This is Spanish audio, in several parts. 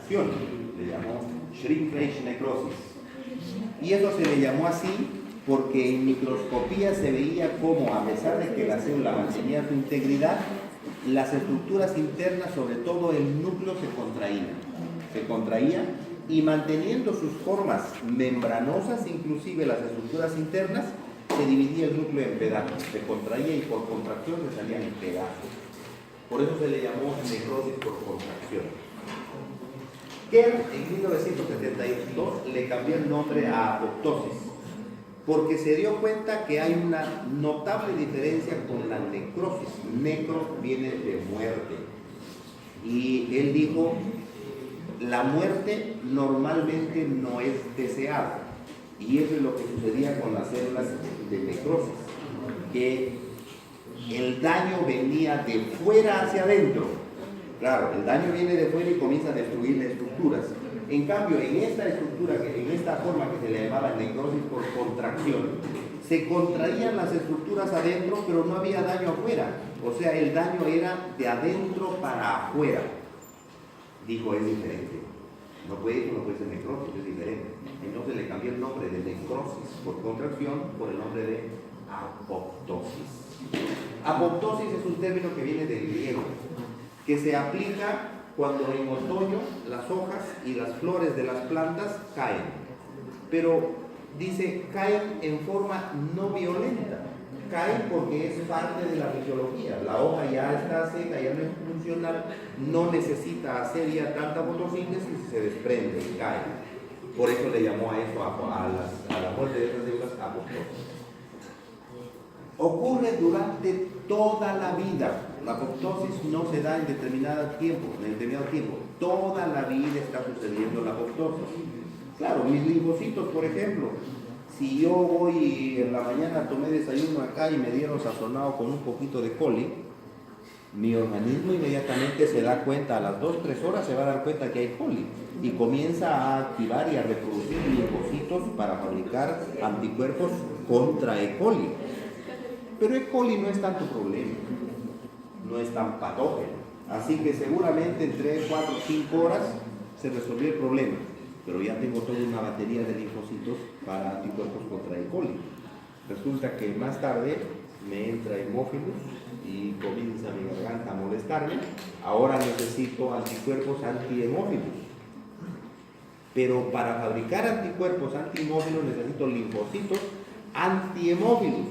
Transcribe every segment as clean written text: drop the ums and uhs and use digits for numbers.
contracción, le llamó shrinkage necrosis. Y eso se le llamó así porque en microscopía se veía cómo, a pesar de que la célula mantenía su integridad, las estructuras internas, sobre todo el núcleo, se contraía y manteniendo sus formas membranosas, inclusive las estructuras internas, se dividía el núcleo en pedazos, se contraía y por contracción se salían en pedazos. Por eso se le llamó necrosis por contracción. Kerr en 1972 le cambió el nombre a apoptosis, porque se dio cuenta que hay una notable diferencia con la necrosis. Necro viene de muerte. Y él dijo, la muerte normalmente no es deseada. Y eso es lo que sucedía con las células de necrosis, que el daño venía de fuera hacia adentro. Claro, el daño viene de fuera y comienza a destruir las estructuras. En cambio, en esta estructura, en esta forma que se le llamaba necrosis por contracción, se contraían las estructuras adentro, pero no había daño afuera. O sea, el daño era de adentro para afuera. Dijo, es diferente. No puede ser necrosis, es diferente. Entonces le cambió el nombre de necrosis por contracción por el nombre de apoptosis. Apoptosis es un término que viene del griego, que se aplica cuando en otoño las hojas y las flores de las plantas caen. Pero dice, caen en forma no violenta. Caen porque es parte de la fisiología. La hoja ya está seca, ya no es funcional, no necesita hacer ya tanta fotosíntesis y se desprende y cae. Por eso le llamó a eso, a la muerte de estas células, apoptosis. Ocurre durante toda la vida. La apoptosis no se da en determinado tiempo. Toda la vida está sucediendo la apoptosis. Claro, mis linfocitos, por ejemplo, si yo voy en la mañana, tomé desayuno acá y me dieron sazonado con un poquito de coli, mi organismo inmediatamente se da cuenta, a las 2-3 horas se va a dar cuenta que hay coli y comienza a activar y a reproducir linfocitos para fabricar anticuerpos contra E. coli. Pero E. coli no es tanto problema, no es tan patógeno, así que seguramente en 3, 4, 5 horas se resolvió el problema. Pero ya tengo toda una batería de linfocitos para anticuerpos contra E. coli. Resulta que más tarde me entra hemófilos y comienza mi garganta a molestarme. Ahora necesito anticuerpos antihemófilos. Pero para fabricar anticuerpos antihemófilos necesito linfocitos antihemófilos.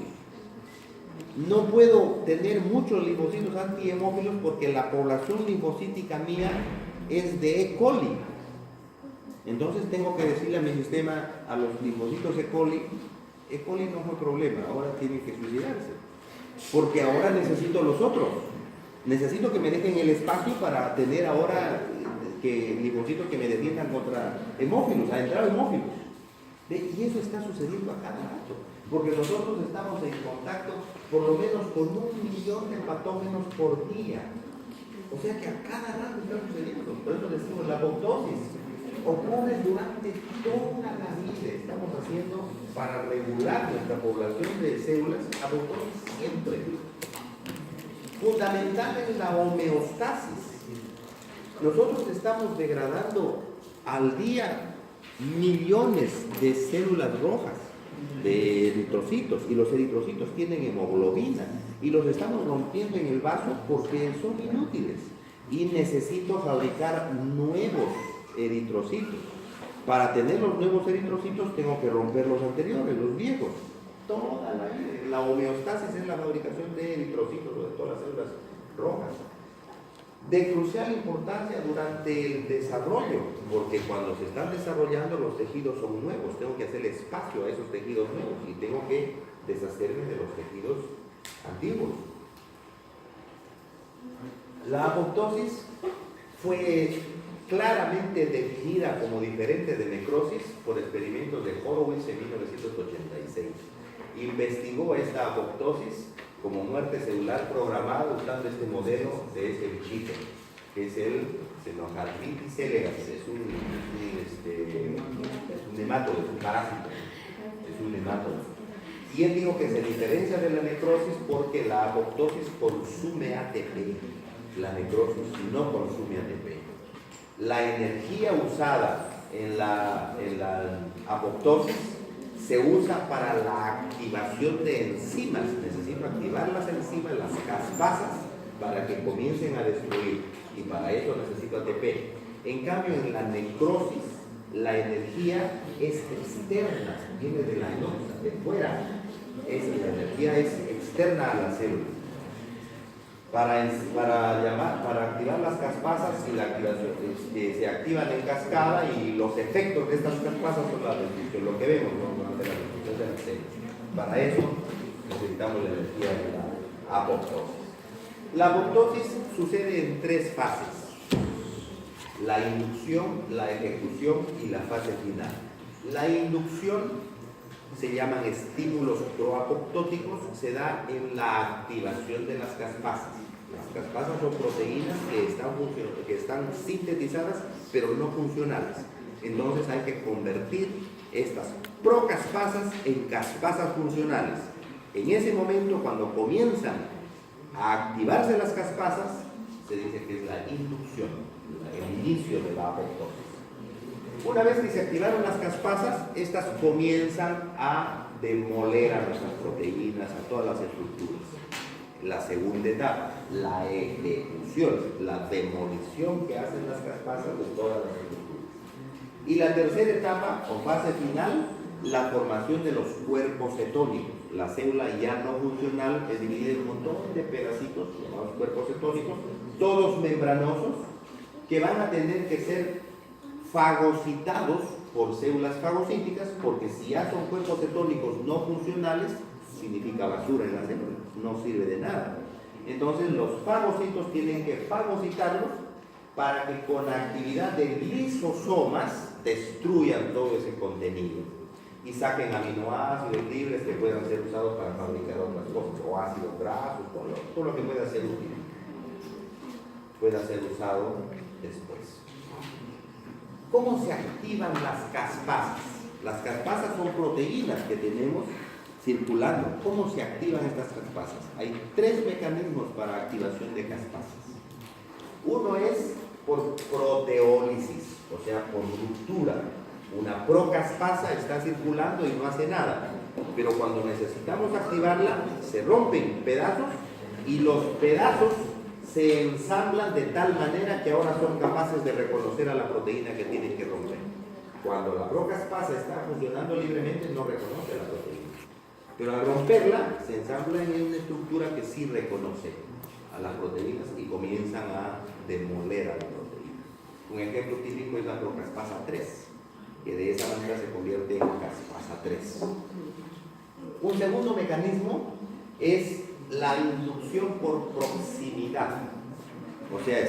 No puedo tener muchos linfocitos antihemófilos porque la población linfocítica mía es de E. coli. Entonces tengo que decirle a mi sistema, a los linfocitos E. coli no fue problema, ahora tienen que suicidarse. Porque ahora necesito los otros. Necesito que me dejen el espacio para tener ahora linfocitos que me defiendan contra hemófilos, a entrar hemófilos. Y eso está sucediendo a cada rato. Porque nosotros estamos en contacto por lo menos con 1 millón de patógenos por día. O sea que a cada rato está sucediendo. Por eso decimos la apoptosis. Ocurre durante toda la vida. Estamos haciendo para regular nuestra población de células apoptosis siempre. Fundamental es la homeostasis. Nosotros estamos degradando al día millones de células rojas, de eritrocitos, y los eritrocitos tienen hemoglobina y los estamos rompiendo en el vaso porque son inútiles y necesito fabricar nuevos eritrocitos. Para tener los nuevos eritrocitos tengo que romper los anteriores, los viejos. Toda la vida. La homeostasis es la fabricación de eritrocitos o de todas las células rojas. De crucial importancia durante el desarrollo, porque cuando se están desarrollando los tejidos son nuevos, tengo que hacer espacio a esos tejidos nuevos y tengo que deshacerme de los tejidos antiguos. La apoptosis fue claramente definida como diferente de necrosis por experimentos de Horowitz en 1986. Investigó esta apoptosis como muerte celular programada usando este modelo de este bichito, que es el Xenocarditis elegans, es un nemátodo, es un parásito, es un nemátodo. Y él dijo que se diferencia de la necrosis porque la apoptosis consume ATP, la necrosis no consume ATP. La energía usada en la apoptosis se usa para la activación de enzimas. Necesito activar las enzimas, las caspasas, para que comiencen a destruir. Y para eso necesito ATP. En cambio, en la necrosis, la energía es externa, viene de la noxa, de fuera. La energía es externa a la célula. Para activar las caspasas, y la activación, se activan en cascada, y los efectos de estas caspasas son la destrucción, lo que vemos, ¿no? De la destrucción de las células. Para eso necesitamos la energía de la apoptosis. La apoptosis sucede en 3 fases: la inducción, la ejecución y la fase final. La inducción se llaman estímulos proapoptóticos, se da en la activación de las caspasas. Las caspasas son proteínas que están sintetizadas, pero no funcionales. Entonces hay que convertir estas procaspasas en caspasas funcionales. En ese momento, cuando comienzan a activarse las caspasas, se dice que es la inducción, el inicio de la apoptosis. Una vez que se activaron las caspasas, estas comienzan a demoler a nuestras proteínas, a todas las estructuras. La segunda etapa, la ejecución, la demolición que hacen las caspasas de todas las estructuras. Y la tercera etapa o fase final, la formación de los cuerpos cetónicos. La célula ya no funcional es dividida en un montón de pedacitos llamados cuerpos cetónicos, todos membranosos, que van a tener que ser fagocitados por células fagocíticas, porque si ya son cuerpos cetónicos no funcionales, significa basura en la célula, no sirve de nada. Entonces los fagocitos tienen que fagocitarlos para que con actividad de lisosomas destruyan todo ese contenido y saquen aminoácidos libres que puedan ser usados para fabricar otras cosas, o ácidos grasos, todo lo que pueda ser útil, pueda ser usado después. ¿Cómo se activan las caspasas? Las caspasas son proteínas que tenemos circulando. ¿Cómo se activan estas caspasas? Hay 3 mecanismos para activación de caspasas. Uno es por proteólisis, o sea, por ruptura. Una procaspasa está circulando y no hace nada, pero cuando necesitamos activarla, se rompen pedazos, y los pedazos se ensamblan de tal manera que ahora son capaces de reconocer a la proteína que tienen que romper. Cuando la procaspasa está funcionando libremente, no reconoce a la proteína, pero al romperla, se ensambla en una estructura que sí reconoce a las proteínas y comienzan a demoler a la proteína. Un ejemplo típico es la procaspasa 3, que de esa manera se convierte en caspasa 3. Un segundo mecanismo es la inducción por proximidad. O sea,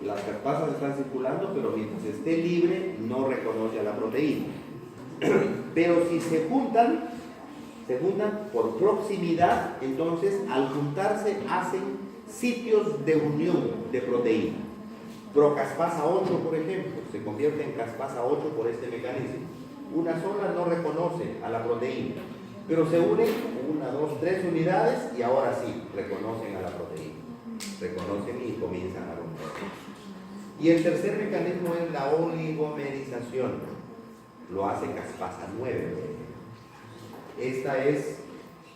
las caspasas están circulando, pero mientras esté libre no reconoce a la proteína. Pero si se juntan por proximidad, entonces al juntarse hacen sitios de unión de proteína. Procaspasa 8, por ejemplo, se convierte en caspasa 8 por este mecanismo. Una sola no reconoce a la proteína, pero se unen 1, 2, 3 unidades y ahora sí reconocen a la proteína. Reconocen y comienzan a romper. Y el tercer mecanismo es la oligomerización. Lo hace caspasa 9. Esta es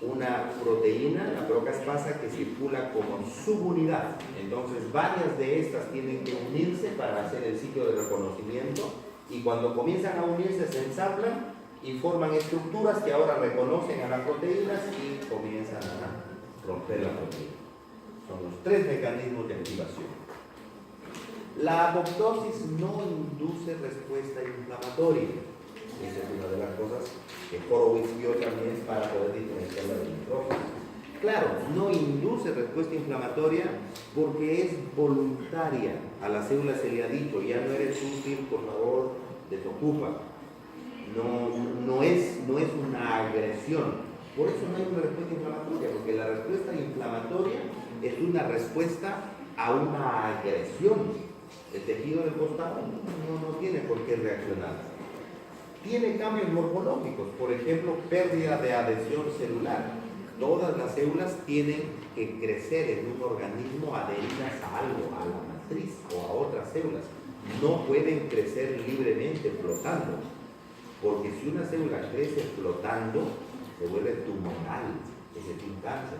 una proteína, la procaspasa, que circula como subunidad. Entonces varias de estas tienen que unirse para hacer el sitio de reconocimiento, y cuando comienzan a unirse se ensamblan y forman estructuras que ahora reconocen a las proteínas y comienzan a romper la proteína. Son los 3 mecanismos de activación. La apoptosis no induce respuesta inflamatoria. Esa es una de las cosas que Horowitz vio también para poder diferenciarla de necrosis. Claro, no induce respuesta inflamatoria porque es voluntaria. A la célula se le ha dicho: ya no eres útil, por favor, desocupa. No es una agresión. Por eso no hay una respuesta inflamatoria, porque la respuesta inflamatoria es una respuesta a una agresión. El tejido del costado no tiene por qué reaccionar. Tiene cambios morfológicos, por ejemplo, pérdida de adhesión celular. Todas las células tienen que crecer en un organismo adheridas a algo, a la matriz o a otras células. no pueden crecer libremente flotando, porque si una célula crece flotando, se vuelve tumoral, es decir, un cáncer.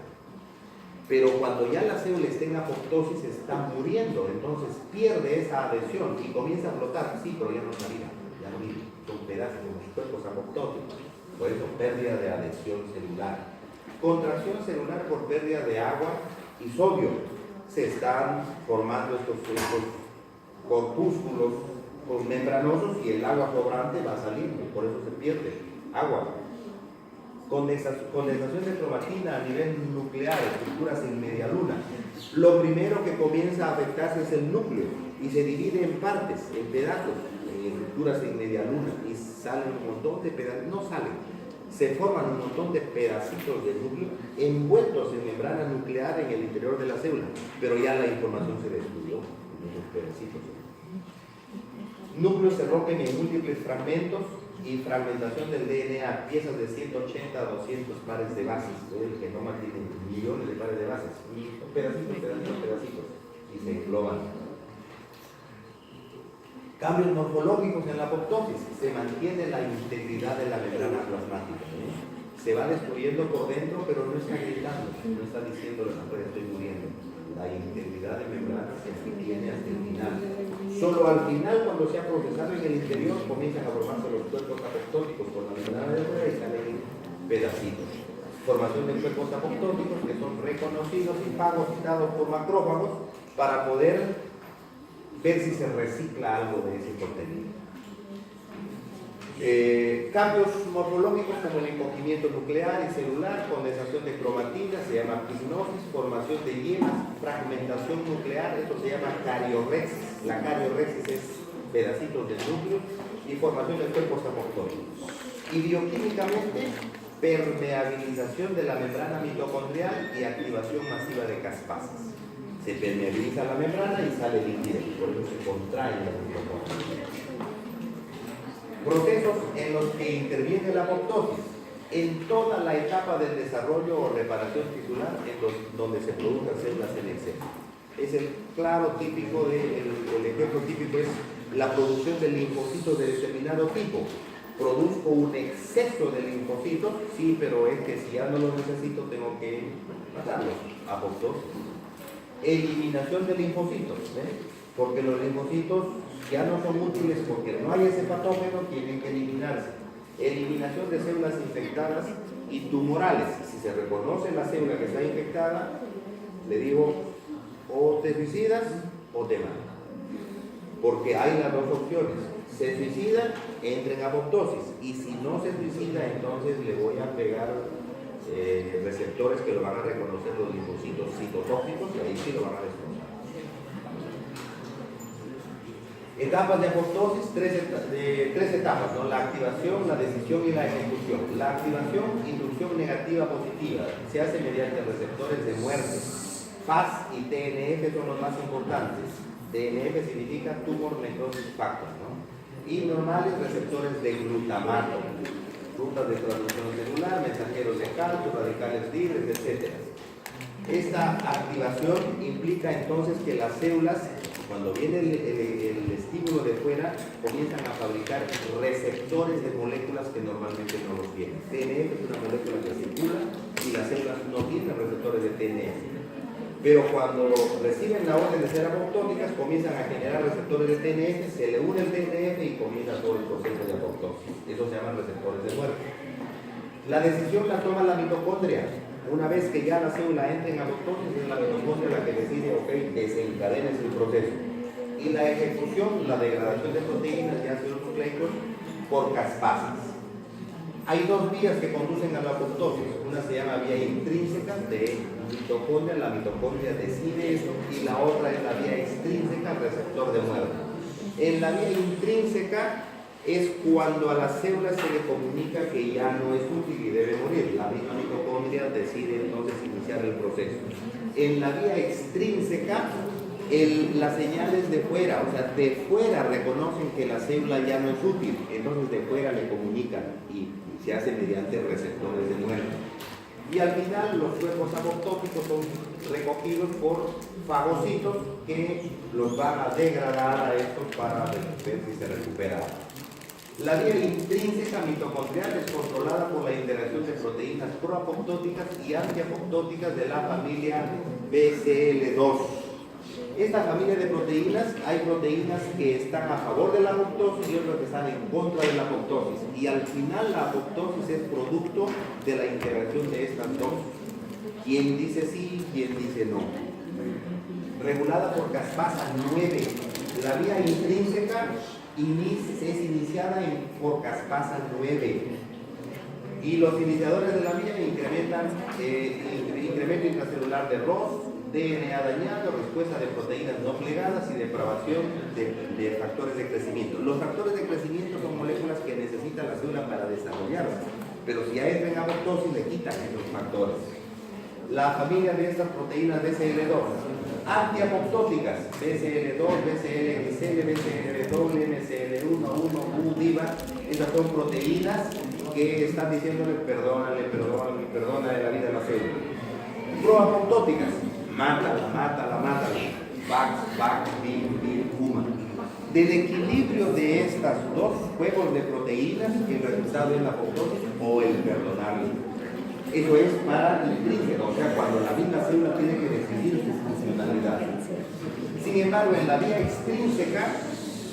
Pero cuando ya la célula está en apoptosis, está muriendo, entonces pierde esa adhesión y comienza a flotar, sí, pero ya no está viva, ya no vive, son pedazos de los cuerpos apoptóticos, por eso pérdida de adhesión celular. Contracción celular por pérdida de agua y sodio. Se están formando estos corpúsculos membranosos y el agua sobrante va a salir, por eso se pierde agua. Condensación de cromatina a nivel nuclear, estructuras en media luna. Lo primero que comienza a afectarse es el núcleo y se divide en partes, en pedazos, en estructuras en media luna, y salen un montón de pedazos, no salen, se forman un montón de pedacitos del núcleo envueltos en membrana nuclear en el interior de la célula, pero ya la información se destruyó en esos pedacitos. Núcleos se rompen en múltiples fragmentos y fragmentación del DNA, piezas de 180 a 200 pares de bases. El genoma tiene millones de pares de bases, y pedacitos, y se engloban. Cambios morfológicos en la apoptosis. Se mantiene la integridad de la membrana plasmática. Se va destruyendo por dentro, pero no está gritando, no está diciendo estoy muriendo. La integridad de membrana se mantiene hasta el final. Solo al final, cuando se ha procesado en el interior, comienzan a formarse los cuerpos apoptóticos por la membrana de fuera y salen pedacitos. Formación de cuerpos apoptóticos que son reconocidos y fagocitados por macrófagos para poder ver si se recicla algo de ese contenido. Cambios morfológicos como el encogimiento nuclear y celular, condensación de cromatina, se llama pignosis, formación de yemas, fragmentación nuclear, esto se llama cariorexis. La cariorexis es pedacitos del núcleo, y formación de cuerpos apoptóticos. Y bioquímicamente, permeabilización de la membrana mitocondrial y activación masiva de caspasas. Se permeabiliza la membrana y sale líquido, por eso se contrae la mitocondria. Procesos en los que interviene la apoptosis. En toda la etapa del desarrollo o reparación tisular, donde se producen células en exceso. Es el claro típico, el ejemplo típico es la producción de linfocitos de determinado tipo. Produzco un exceso de linfocitos, sí, pero es que si ya no los necesito, tengo que matarlos. Apoptosis. Eliminación de linfocitos, porque los linfocitos ya no son útiles porque no hay ese patógeno, tienen que eliminarse. Eliminación de células infectadas y tumorales. Si se reconoce la célula que está infectada, le digo, o te suicidas o te matan. Porque hay las dos opciones. Se suicida, entra en apoptosis, y si no se suicida, entonces le voy a pegar receptores que lo van a reconocer los linfocitos citotóxicos, y ahí sí lo van a destrozar. Etapas de apoptosis, tres etapas, ¿no? La activación, la decisión y la ejecución. La activación, inducción negativa positiva, se hace mediante receptores de muerte. FAS y TNF son los más importantes. TNF significa tumor necrosis factor, ¿no? Y normales, receptores de glutamato, rutas de transducción celular, mensajeros de calcio, radicales libres, etc. Esta activación implica entonces que las células, cuando viene el estímulo de fuera, comienzan a fabricar receptores de moléculas que normalmente no los tienen. TNF es una molécula que circula y las células no tienen receptores de TNF. Pero cuando reciben la orden de ser apoptóticas, comienzan a generar receptores de TNF, se le une el TNF y comienza todo el proceso de apoptosis. Eso se llaman receptores de muerte. La decisión la toma la mitocondria. Una vez que ya la célula entra en apoptosis, es la mitocondria la que decide, ok, desencadena el proceso. Y la ejecución, la degradación de proteínas y ácidos nucleicos por caspasas. Hay dos vías que conducen a la apoptosis. Una se llama vía intrínseca de mitocondria, la mitocondria decide eso, y la otra es la vía extrínseca, receptor de muerte. En la vía intrínseca es cuando a la célula se le comunica que ya no es útil y debe morir. La misma mitocondria decide entonces iniciar el proceso. En la vía extrínseca, las señales de fuera, o sea, de fuera reconocen que la célula ya no es útil, entonces de fuera le comunican y se hace mediante receptores de muerte. Y al final los cuerpos apoptóticos son recogidos por fagocitos que los van a degradar a estos para ver si se recupera. La vía intrínseca mitocondrial es controlada por la interacción de proteínas proapoptóticas y antiapoptóticas de la familia BCL2. Esta familia de proteínas, hay proteínas que están a favor de la apoptosis y otras que están en contra de la apoptosis. Y al final la apoptosis es producto de la interacción de estas dos. ¿Quién dice sí? ¿Quién dice no? Regulada por caspasa 9. La vía intrínseca es iniciada por caspasa 9. Y los iniciadores de la vía incrementan incremento intracelular de ROS, DNA dañado, respuesta de proteínas no plegadas y depravación de factores de crecimiento. Los factores de crecimiento son moléculas que necesita la célula para desarrollarse, pero si ya entra en apoptosis le quitan esos factores. La familia de estas proteínas BCL2, antiapoptóticas, BCL2, BCL-XL, BCL-W, MCL1, 1, U-DIVA, estas son proteínas que están diciéndole perdónale la vida a la célula. Proapoptóticas, mátala, Vax, Bil, Puma. Del equilibrio de estas dos juegos de proteínas, el resultado es la apoptosis o el perdonarle. Eso es para intrínseco, o sea, cuando la misma célula tiene que decidir su funcionalidad. Sin embargo, en la vía extrínseca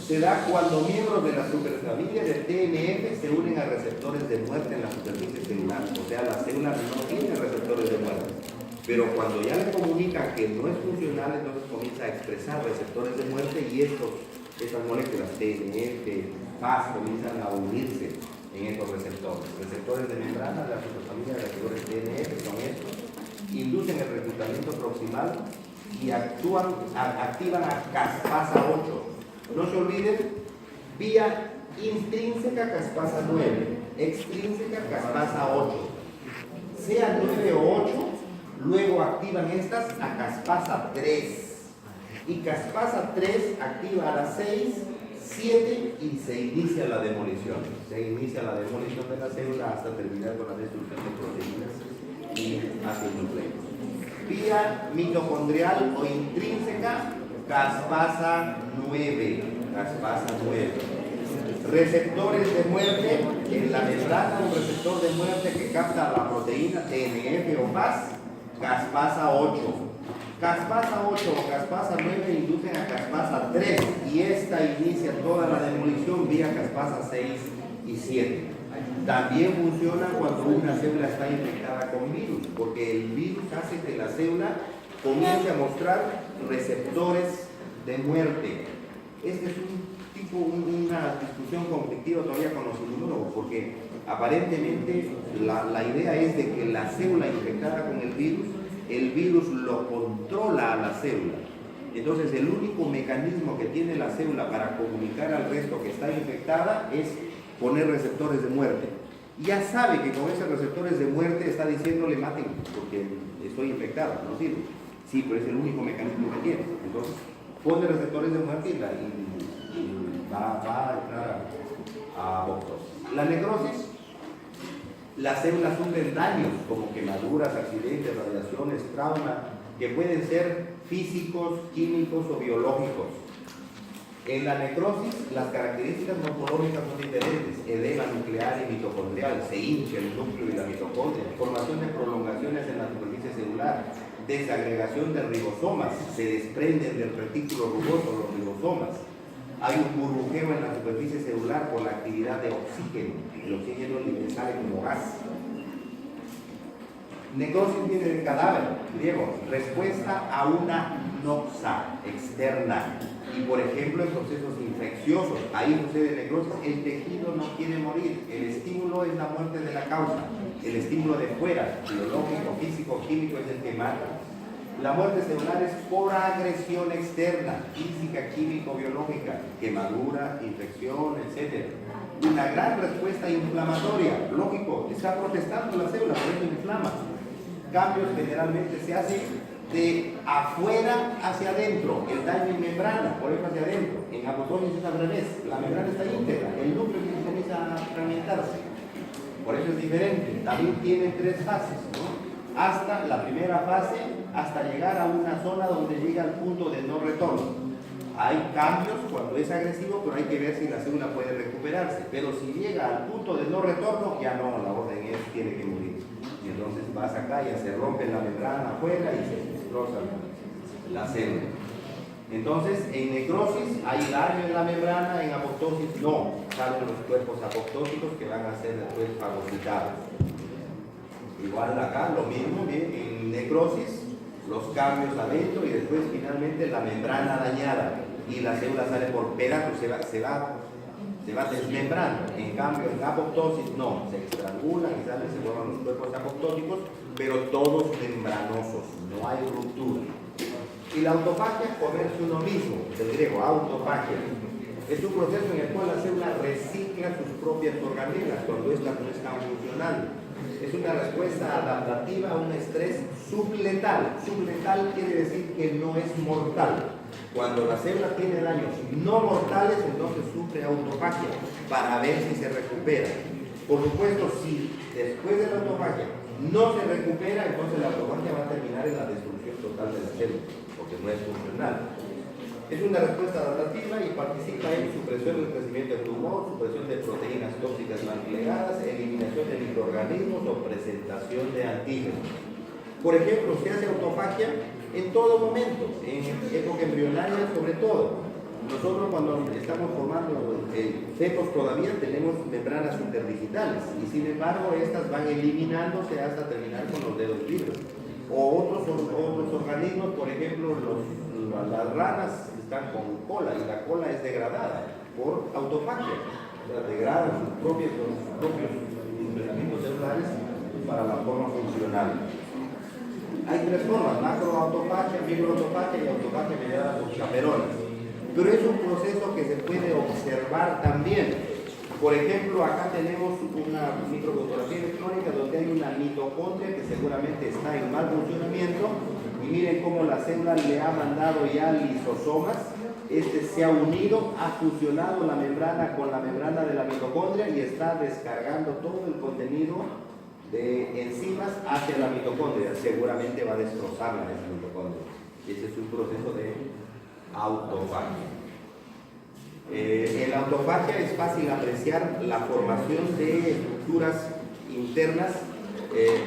se da cuando miembros de la superfamilia del TNF se unen a receptores de muerte en la superficie celular. O sea, la célula no tiene receptores de muerte. Pero cuando ya le comunican que no es funcional, entonces comienza a expresar receptores de muerte y estas moléculas TNF, FAS comienzan a unirse en estos receptores. Receptores de membrana de la superfamilia de receptores TNF son estos, inducen el reclutamiento proximal y activan a caspasa 8. No se olviden, vía intrínseca caspasa 9, extrínseca caspasa 8. Sea 9 o 8, luego activan estas a caspasa 3. Y caspasa 3 activa a las 6, 7 y se inicia la demolición. Se inicia la demolición de la célula hasta terminar con la destrucción de proteínas y ácidos nucleicos. Vía mitocondrial o intrínseca, caspasa 9. Caspasa 9. Receptores de muerte en la membrana, un receptor de muerte que capta la proteína TNF o FAS, caspasa 8. Caspasa 8 o caspasa 9 inducen a caspasa 3 y esta inicia toda la demolición vía caspasa 6 y 7. También funciona cuando una célula está infectada con virus, porque el virus hace que la célula comience a mostrar receptores de muerte. Este es una discusión conflictiva todavía con los inmunólogos, porque aparentemente la idea es de que la célula infectada con el virus lo controla a la célula. Entonces el único mecanismo que tiene la célula para comunicar al resto que está infectada es poner receptores de muerte. Ya sabe que con esos receptores de muerte está diciéndole maten porque estoy infectada, no sirve. Sí, pero es el único mecanismo que tiene. Entonces pone receptores de muerte y va a entrar a apoptosis. La necrosis, las células sufren daños como quemaduras, accidentes, radiaciones, trauma, que pueden ser físicos, químicos o biológicos. En la necrosis, las características morfológicas son diferentes: edema nuclear y mitocondrial, se hincha el núcleo y la mitocondria, formación de prolongaciones en la superficie celular, desagregación de ribosomas, se desprenden del retículo rugoso los ribosomas. Hay un burbujeo en la superficie celular por la actividad de oxígeno. El oxígeno le sale como gas. Necrosis viene del cadáver, griego, respuesta a una noxa externa. Y por ejemplo en procesos infecciosos, ahí sucede necrosis, el tejido no quiere morir, el estímulo es la muerte de la causa, el estímulo de fuera, biológico, físico, químico es el que mata. La muerte celular es por agresión externa, física, químico, biológica, quemadura, infección, etc. Una gran respuesta inflamatoria, lógico, está protestando la célula, por eso inflama. Cambios generalmente se hacen de afuera hacia adentro, el daño en membrana, por eso hacia adentro. En apoptosis es al revés, la membrana está íntegra, el núcleo comienza a fragmentarse. Por eso es diferente, también tiene tres fases, ¿no? hasta la primera fase, hasta llegar a una zona donde llega al punto de no retorno. Hay cambios cuando es agresivo, pero hay que ver si la célula puede recuperarse. Pero si llega al punto de no retorno, ya no, la orden es tiene que morir. Y entonces vas acá, ya se rompe la membrana afuera y se destroza la célula. Entonces, en necrosis hay daño en la membrana, en apoptosis no. Salen los cuerpos apoptóticos que van a ser después fagocitados. Igual acá, lo mismo, bien, en necrosis, los cambios adentro y después finalmente la membrana dañada y la célula sale por pedazos, se va desmembrando. En cambio, en apoptosis no, se estrangulan y salen, se forman los cuerpos apoptóticos, pero todos membranosos, no hay ruptura. Y la autofagia, comerse uno mismo, del griego, autofagia, es un proceso en el cual la célula recicla sus propias organelas cuando estas no están funcionando. Es una respuesta adaptativa a un estrés subletal. Subletal quiere decir que no es mortal. Cuando la célula tiene daños no mortales, entonces sufre autofagia para ver si se recupera. Por supuesto, si después de la autofagia no se recupera, entonces la autofagia va a terminar en la destrucción total de la célula, porque no es funcional. Es una respuesta adaptativa y participa en supresión del crecimiento del tumor, supresión de proteínas tóxicas mal plegadas, eliminación de microorganismos o presentación de antígenos. Por ejemplo, se hace autofagia en todo momento, en época embrionaria sobre todo. Nosotros cuando estamos formando fetos todavía tenemos membranas interdigitales y sin embargo estas van eliminándose hasta terminar con los dedos libres. O otros organismos, por ejemplo, las ranas están con cola y la cola es degradada por autofagia. O sea, degradan sus propios elementos celulares para la forma funcional. Hay tres formas: macroautofagia, microautofagia y autofagia mediada por chaperones. Pero es un proceso que se puede observar también. Por ejemplo, acá tenemos una microfotografía electrónica donde hay una mitocondria que seguramente está en mal funcionamiento y miren cómo la célula le ha mandado ya lisosomas. Este se ha unido, ha fusionado la membrana con la membrana de la mitocondria y está descargando todo el contenido de enzimas hacia la mitocondria. Seguramente va a destrozarla esa mitocondria. Ese es un proceso de autofagia. En la autofagia es fácil apreciar la formación de estructuras internas,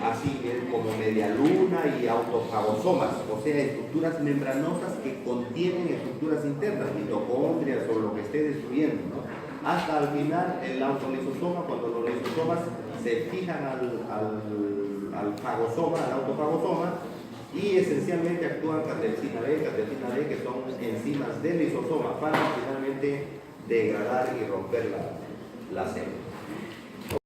así como media luna y autofagosomas, o sea, estructuras membranosas que contienen estructuras internas, mitocondrias o lo que esté destruyendo, ¿no? Hasta al final el autolisosoma, cuando los lisosomas se fijan al fagosoma, al autofagosoma, y esencialmente actúan catequina B, que son enzimas del lisosoma para finalmente degradar y romper la célula.